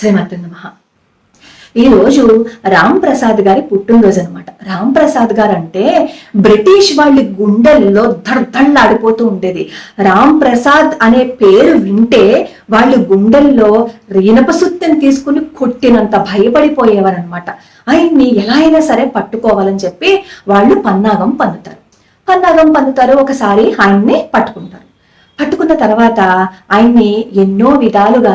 శ్రీమతి నమః. ఈరోజు రామ్ ప్రసాద్ గారి పుట్టినరోజు అనమాట. రామ్ ప్రసాద్ గారు అంటే బ్రిటిష్ వాళ్ళ గుండెల్లో దడదళ్ళాడిపోతూ ఉండేది. రామ్ ప్రసాద్ అనే పేరు వింటే వాళ్ళు గుండెల్లో ఇనప సుత్తెని తీసుకుని కొట్టినంత భయపడిపోయేవారు అనమాట. ఆయన్ని ఎలా అయినా సరే పట్టుకోవాలని చెప్పి వాళ్ళు పన్నాగం పన్నుతారు. ఒకసారి ఆయన్ని పట్టుకుంటారు. పట్టుకున్న తర్వాత ఆయన్ని ఎన్నో విధాలుగా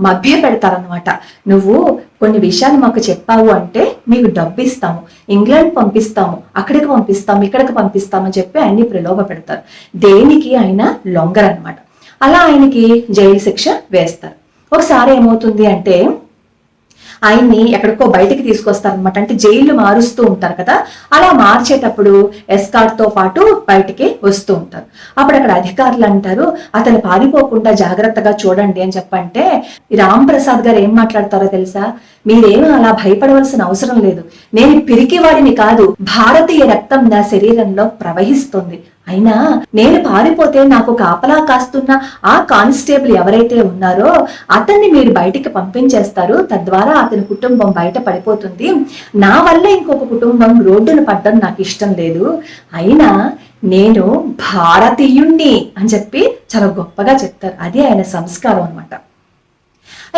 మభ్య పెడతారనమాట. నువ్వు కొన్ని విషయాలు మాకు చెప్పావు అంటే మీకు డబ్బు ఇస్తాము, ఇంగ్లాండ్ పంపిస్తాము, అక్కడికి పంపిస్తాము, ఇక్కడికి పంపిస్తాము అని చెప్పి ఆయన్ని ప్రలోభ పెడతారు. దేనికి ఆయన లొంగరనమాట. అలా ఆయనకి జైలు శిక్ష వేస్తారు. ఒకసారి ఏమవుతుంది అంటే ఆయన్ని ఎక్కడికో బయటికి తీసుకొస్తారనమాట. అంటే జైలు మారుస్తూ ఉంటారు కదా, అలా మార్చేటప్పుడు ఎస్కార్ట్ తో పాటు బయటికి వస్తూ ఉంటారు. అప్పుడు అక్కడ అధికారులు అంటారు, అతను పారిపోకుండా జాగ్రత్తగా చూడండి అని చెప్పంటే రామ్ ప్రసాద్ గారు ఏం మాట్లాడతారో తెలుసా? మీరేమీ అలా భయపడవలసిన అవసరం లేదు. నేను పిరికివాడిని కాదు, భారతీయ రక్తం నా శరీరంలో ప్రవహిస్తుంది. అయినా నేను పారిపోతే నాకు కాపలా కాస్తున్న ఆ కానిస్టేబుల్ ఎవరైతే ఉన్నారో అతన్ని మీరు బయటికి పంపించేస్తారు. తద్వారా అతని కుటుంబం బయట పడిపోతుంది. నా వల్ల ఇంకొక కుటుంబం రోడ్డును పడ్డం నాకు ఇష్టం లేదు. అయినా నేను భారతీయుణ్ణి అని చెప్పి చాలా గొప్పగా చెప్తారు. అది ఆయన సంస్కారం అన్నమాట.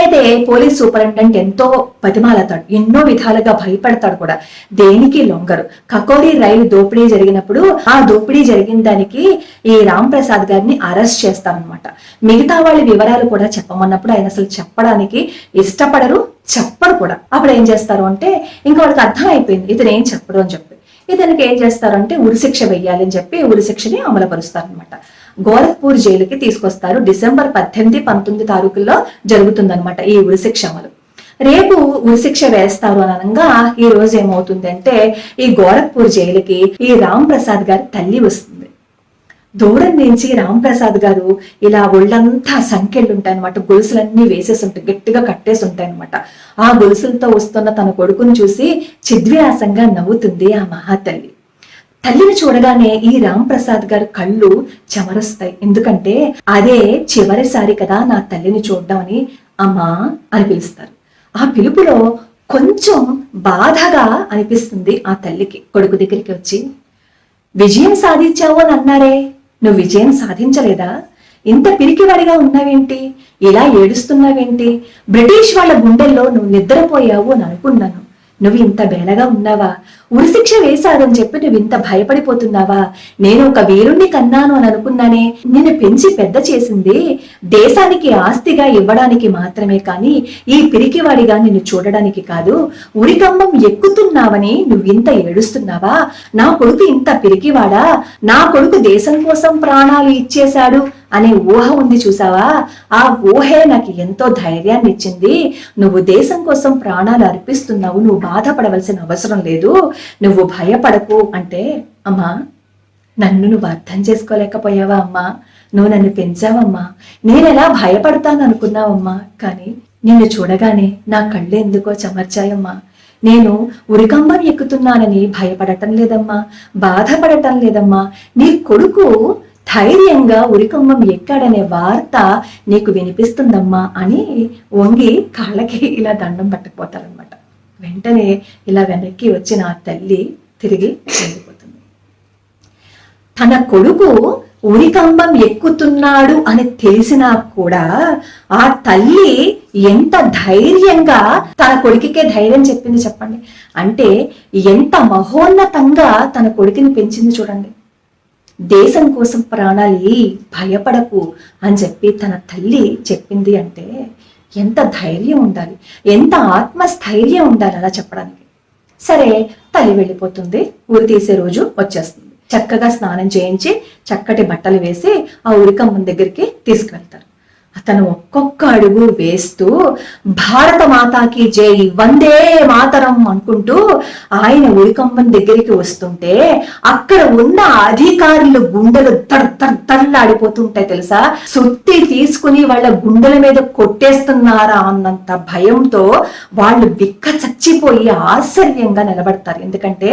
అయితే పోలీస్ సూపరింటెండెంట్ ఎంతో బతిమాలతాడు, ఎన్నో విధాలుగా భయపడతాడు కూడా. దేనికి లొంగరు. కకోరి రైలు దోపిడీ జరిగినప్పుడు ఆ దోపిడీ జరిగిన దానికి ఈ రామ్ ప్రసాద్ గారిని అరెస్ట్ చేస్తారనమాట. మిగతా వాళ్ళ వివరాలు కూడా చెప్పమన్నప్పుడు ఆయన అసలు చెప్పడానికి ఇష్టపడరు, చెప్పరు కూడా. అప్పుడు ఏం చేస్తారు అంటే ఇంకా వాళ్ళకి అర్థం అయిపోయింది ఇతను ఏం చెప్పడు అని చెప్పి ఇతనికి ఏం చేస్తారంటే ఉరిశిక్ష వెయ్యాలని చెప్పి ఉరిశిక్షని అమలుపరుస్తారనమాట. గోరఖ్పూర్ జైలుకి తీసుకొస్తారు. డిసెంబర్ 18, 19 తారీఖుల్లో జరుగుతుందన్నమాట ఈ ఉరిశిక్ష అమలు. రేపు ఉరిశిక్ష వేస్తారు అని అనగా ఈ రోజు ఏమవుతుంది అంటే ఈ గోరఖ్పూర్ జైలుకి ఈ రామ్ ప్రసాద్ గారి తల్లి వస్తుంది. దూరం నుంచి రామ్ ప్రసాద్ గారు ఇలా ఒళ్ళంతా సంఖ్యలు ఉంటాయన్నమాట. గొలుసులన్నీ వేసేసి ఉంటాయి, గట్టిగా కట్టేసి ఉంటాయి అనమాట. ఆ గొలుసులతో వస్తున్న తన కొడుకును చూసి చిద్విలాసంగా నవ్వుతుంది ఆ మహాతల్లి. తల్లిని చూడగానే ఈ రామ్ ప్రసాద్ గారు కళ్ళు చెమరుస్తాయి. ఎందుకంటే అదే చివరిసారి కదా నా తల్లిని చూడడం అని అమ్మా అని పిలుస్తారు. ఆ పిలుపులో కొంచెం బాధగా అనిపిస్తుంది ఆ తల్లికి. కొడుకు దగ్గరికి వచ్చి విజయం సాధించావు అని అన్నారే, నువ్వు విజయం సాధించలేదా? ఇంత పిరికివాడిగా ఉన్నావేంటి? ఇలా ఏడుస్తున్నావేంటి? బ్రిటిష్ వాళ్ళ గుండెల్లో నువ్వు నిద్రపోయావు అని అనుకున్నాను. నువ్వు ఇంత బేలగా ఉన్నావా? ఉరిశిక్ష వేశారని చెప్పి నువ్వు ఇంత భయపడిపోతున్నావా? నేను ఒక వీరుణ్ణి కన్నాను అని అనుకున్నానే. నిన్ను పెంచి పెద్ద చేసింది దేశానికి ఆస్తిగా ఇవ్వడానికి మాత్రమే కానీ ఈ పిరికివాడిగా నిన్ను చూడడానికి కాదు. ఉరికంబం ఎక్కుతున్నావని నువ్వు ఇంత ఏడుస్తున్నావా? నా కొడుకు ఇంత పిరికివాడా? నా కొడుకు దేశం కోసం ప్రాణాలు ఇచ్చేశాడు అనే ఊహ ఉంది చూసావా? ఆ ఊహే నాకు ఎంతో ధైర్యాన్ని ఇచ్చింది. నువ్వు దేశం కోసం ప్రాణాలు అర్పిస్తున్నావు, నువ్వు బాధపడవలసిన అవసరం లేదు, నువ్వు భయపడకు అంటే అమ్మా నన్ను నువ్వు అర్థం చేసుకోలేకపోయావా అమ్మా? నువ్వు నన్ను పెంచావమ్మా. నేనెలా భయపడతాను అనుకున్నావమ్మా, కానీ నిన్ను చూడగానే నా కళ్ళు ఎందుకో చెమర్చాయమ్మా. నేను ఉరికంబం ఎక్కుతున్నానని భయపడటం లేదమ్మా, బాధపడటం లేదమ్మా. నీ కొడుకు ధైర్యంగా ఉరికంబం ఎక్కాడనే వార్త నీకు వినిపిస్తుందమ్మా అని వంగి కాళ్ళకి ఇలా దండం పట్టుకుపోతారనమాట. వెంటనే ఇలా వెనక్కి వచ్చిన ఆ తల్లి తిరిగి వెళ్ళిపోతుంది. తన కొడుకు ఉరికంబం ఎక్కుతున్నాడు అని తెలిసినా కూడా ఆ తల్లి ఎంత ధైర్యంగా తన కొడుకుకే ధైర్యం చెప్పింది చెప్పండి. అంటే ఎంత మహోన్నతంగా తన కొడుకుని పెంచింది చూడండి. దేశం కోసం ప్రాణాలు భయపడకు అని చెప్పి తన తల్లి చెప్పింది అంటే ఎంత ధైర్యం ఉండాలి, ఎంత ఆత్మస్థైర్యం ఉండాలి అలా చెప్పడానికి. సరే తల్లి వెళ్ళిపోతుంది. ఊరి తీసే రోజు వచ్చేస్తుంది. చక్కగా స్నానం చేయించి చక్కటి బట్టలు వేసి ఆ ఉరికంబం దగ్గరికి తీసుకువెళ్తారు. అతను ఒక్కొక్క అడుగు వేస్తూ భారత మాతాకి జై, వందే మాతరం అనుకుంటూ ఆయన ఉరికంబం దగ్గరికి వస్తుంటే అక్కడ ఉన్న అధికారులు గుండెలు తడతడలాడిపోతుంటాయి తెలుసా. సుత్తి తీసుకుని వాళ్ళ గుండెల మీద కొట్టేస్తున్నారా అన్నంత భయంతో వాళ్ళు బిక్క చచ్చిపోయి ఆశ్చర్యంగా నిలబడతారు. ఎందుకంటే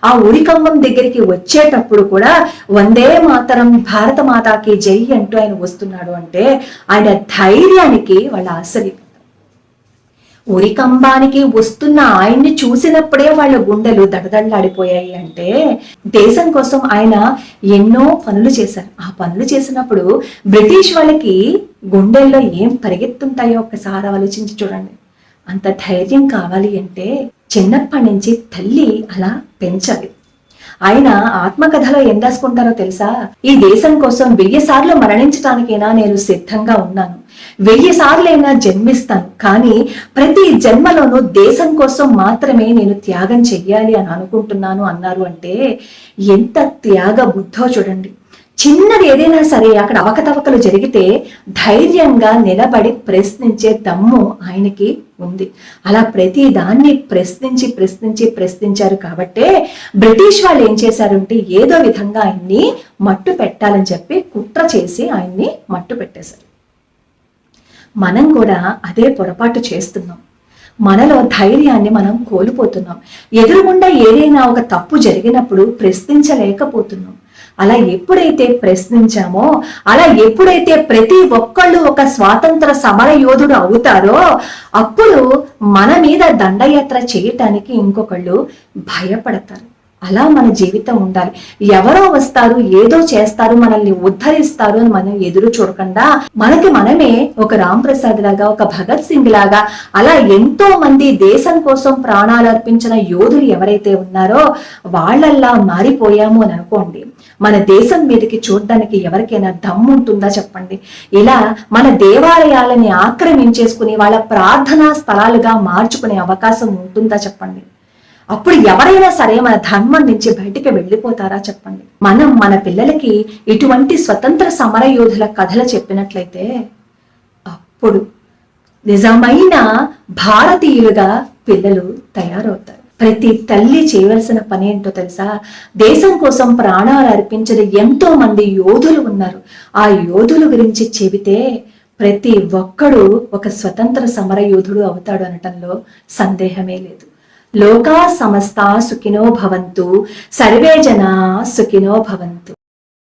ఆ ఉరికంబం దగ్గరికి వచ్చేటప్పుడు కూడా వందే మాతరం, భారత మాతాకి జై అంటూ ఆయన వస్తున్నాడు అంటే ఆయన ధైర్యానికి వాళ్ళ ఆశ్చర్యపోతారు. ఉరికంబానికి వస్తున్న ఆయన్ని చూసినప్పుడే వాళ్ళ గుండెలు దడదడలాడిపోయాయి. అంటే దేశం కోసం ఆయన ఎన్నో పనులు చేశారు. ఆ పనులు చేసినప్పుడు బ్రిటిష్ వాళ్ళకి గుండెల్లో ఏం పరిగెత్తుంటాయో ఒక్కసారి ఆలోచించి చూడండి. అంత ధైర్యం కావాలి అంటే చిన్నప్పటి నుంచి తల్లి అలా పెంచాలి. ఆయన ఆత్మకథలో ఏం రాసుకుంటారో తెలుసా? ఈ దేశం కోసం 1000 సార్లు మరణించడానికైనా నేను సిద్ధంగా ఉన్నాను, 1000 సార్లైనా జన్మిస్తాను, కానీ ప్రతి జన్మలోనూ దేశం కోసం మాత్రమే నేను త్యాగం చెయ్యాలి అని అనుకుంటున్నాను అన్నారు. అంటే ఎంత త్యాగ బుద్ధో చూడండి. చిన్నది ఏదైనా సరే అక్కడ అవకతవకలు జరిగితే ధైర్యంగా నిలబడి ప్రశ్నించే దమ్ము ఆయనకి ఉంది. అలా ప్రతి దాన్ని ప్రశ్నించారు కాబట్టే బ్రిటిష్ వాళ్ళు ఏం చేశారంటే ఏదో విధంగా ఆయన్ని మట్టు పెట్టాలని చెప్పి కుట్ర చేసి ఆయన్ని మట్టు పెట్టేశారు. మనం కూడా అదే పొరపాటు చేస్తున్నాం. మనలో ధైర్యాన్ని మనం కోల్పోతున్నాం. ఎదురుగుండా ఏదైనా ఒక తప్పు జరిగినప్పుడు ప్రశ్నించలేకపోతున్నాం. అలా ఎప్పుడైతే ప్రశ్నించామో, అలా ఎప్పుడైతే ప్రతి ఒక్కళ్ళు ఒక స్వాతంత్ర సమర యోధుడు అవుతారో, అప్పుడు మన మీద దండయాత్ర చేయటానికి ఇంకొకళ్ళు భయపడతారు. అలా మన జీవితం ఉండాలి. ఎవరో వస్తారు, ఏదో చేస్తారు, మనల్ని ఉద్ధరిస్తారు అని మనం ఎదురు చూడకుండా మనకి మనమే ఒక రామ్ ప్రసాద్ లాగా, ఒక భగత్ సింగ్ లాగా, అలా ఎంతో మంది దేశం కోసం ప్రాణాలు అర్పించిన యోధులు ఎవరైతే ఉన్నారో వాళ్ళల్లా మారిపోయాము అని అనుకోండి, మన దేశం మీదకి చూడడానికి ఎవరికైనా దమ్ము ఉంటుందా చెప్పండి? ఇలా మన దేవాలయాలని ఆక్రమించేసుకుని వాళ్ళ ప్రార్థనా స్థలాలుగా మార్చుకునే అవకాశం ఉంటుందా చెప్పండి? అప్పుడు ఎవరైనా సరే మన ధర్మం నుంచి బయటికి వెళ్ళిపోతారా చెప్పండి? మనం మన పిల్లలకి ఇటువంటి స్వతంత్ర సమర యోధుల కథలు చెప్పినట్లయితే అప్పుడు నిజమైన భారతీయులుగా పిల్లలు తయారవుతారు. ప్రతి తల్లి చేయవలసిన పని ఏంటో తెలుసా? దేశం కోసం ప్రాణాలు అర్పించిన ఎంతో మంది యోధులు ఉన్నారు. ఆ యోధుల గురించి చెబితే ప్రతి ఒక్కడు ఒక స్వతంత్ర సమర యోధుడు అవుతాడు అనటంలో సందేహమే లేదు. లోకా సమస్తా సుఖినో భవంతు, సర్వే జనా సుఖినో భవంతు.